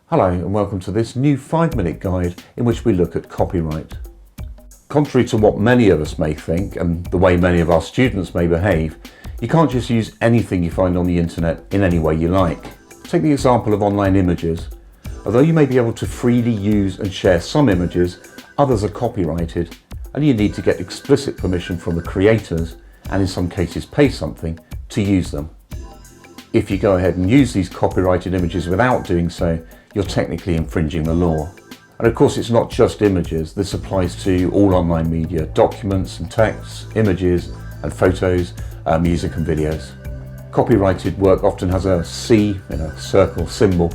Hello and welcome to this new 5-minute guide in which we look at copyright. Contrary to what many of us may think and the way many of our students may behave, you can't just use anything you find on the internet in any way you like. Take the example of online images. Although you may be able to freely use and share some images, others are copyrighted and you need to get explicit permission from the creators and in some cases pay something to use them. If you go ahead and use these copyrighted images without doing so, you're technically infringing the law. And of course it's not just images, this applies to all online media, documents and texts, images and photos, music and videos. Copyrighted work often has a C in a circle symbol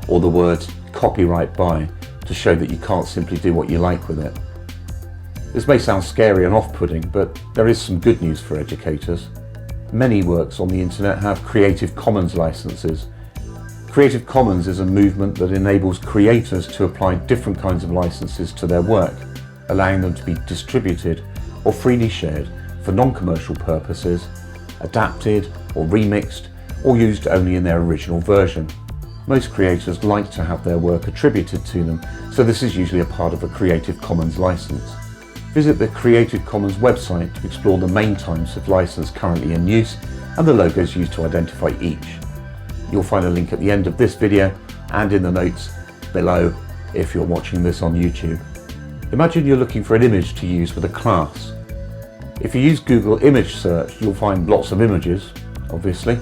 or the words copyright by to show that you can't simply do what you like with it. This may sound scary and off-putting, but there is some good news for educators. Many works on the internet have Creative Commons licenses. Creative Commons is a movement that enables creators to apply different kinds of licenses to their work, allowing them to be distributed or freely shared for non-commercial purposes, adapted or remixed, or used only in their original version. Most creators like to have their work attributed to them, so this is usually a part of a Creative Commons license. Visit the Creative Commons website to explore the main types of license currently in use and the logos used to identify each. You'll find a link at the end of this video and in the notes below if you're watching this on YouTube. Imagine you're looking for an image to use with a class. If you use Google image search, you'll find lots of images, obviously,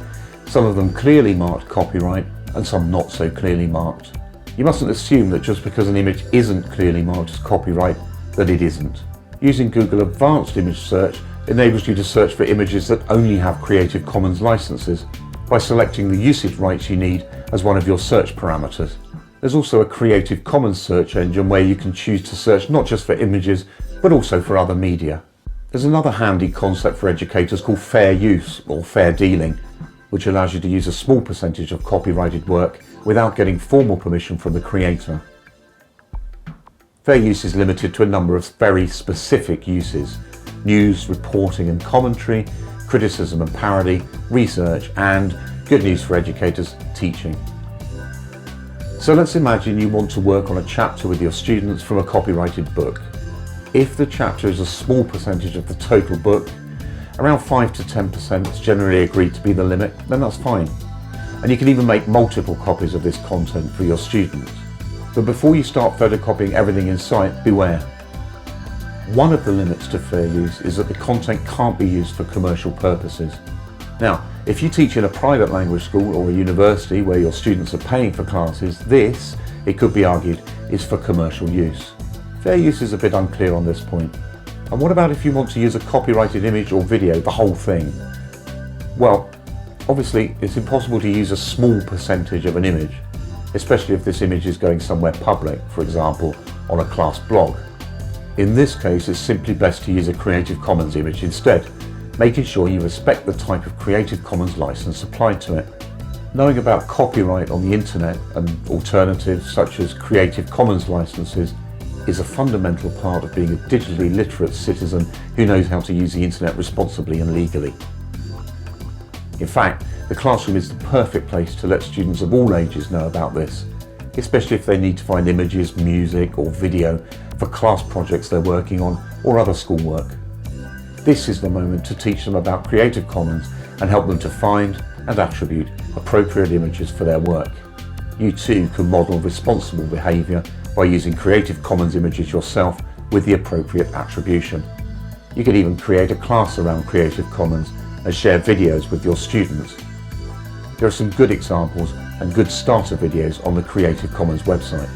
some of them clearly marked copyright and some not so clearly marked. You mustn't assume that just because an image isn't clearly marked as copyright, that it isn't. Using Google Advanced Image Search enables you to search for images that only have Creative Commons licenses by selecting the usage rights you need as one of your search parameters. There's also a Creative Commons search engine where you can choose to search not just for images, but also for other media. There's another handy concept for educators called fair use or fair dealing, which allows you to use a small percentage of copyrighted work without getting formal permission from the creator. Fair use is limited to a number of very specific uses: news, reporting and commentary, criticism and parody, research, and, good news for educators, teaching. So let's imagine you want to work on a chapter with your students from a copyrighted book. If the chapter is a small percentage of the total book, around 5 to 10% is generally agreed to be the limit, then that's fine. And you can even make multiple copies of this content for your students. But before you start photocopying everything in sight, beware. One of the limits to fair use is that the content can't be used for commercial purposes. Now, if you teach in a private language school or a university where your students are paying for classes, this, it could be argued, is for commercial use. Fair use is a bit unclear on this point. And what about if you want to use a copyrighted image or video, the whole thing? Well, obviously it's impossible to use a small percentage of an image, especially if this image is going somewhere public, for example, on a class blog. In this case, it's simply best to use a Creative Commons image instead, making sure you respect the type of Creative Commons license applied to it. Knowing about copyright on the internet and alternatives such as Creative Commons licenses is a fundamental part of being a digitally literate citizen who knows how to use the internet responsibly and legally. In fact, the classroom is the perfect place to let students of all ages know about this, especially if they need to find images, music or video for class projects they're working on or other schoolwork. This is the moment to teach them about Creative Commons and help them to find and attribute appropriate images for their work. You too can model responsible behaviour by using Creative Commons images yourself with the appropriate attribution. You could even create a class around Creative Commons and share videos with your students. There are some good examples and good starter videos on the Creative Commons website,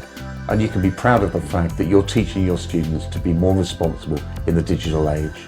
and you can be proud of the fact that you're teaching your students to be more responsible in the digital age.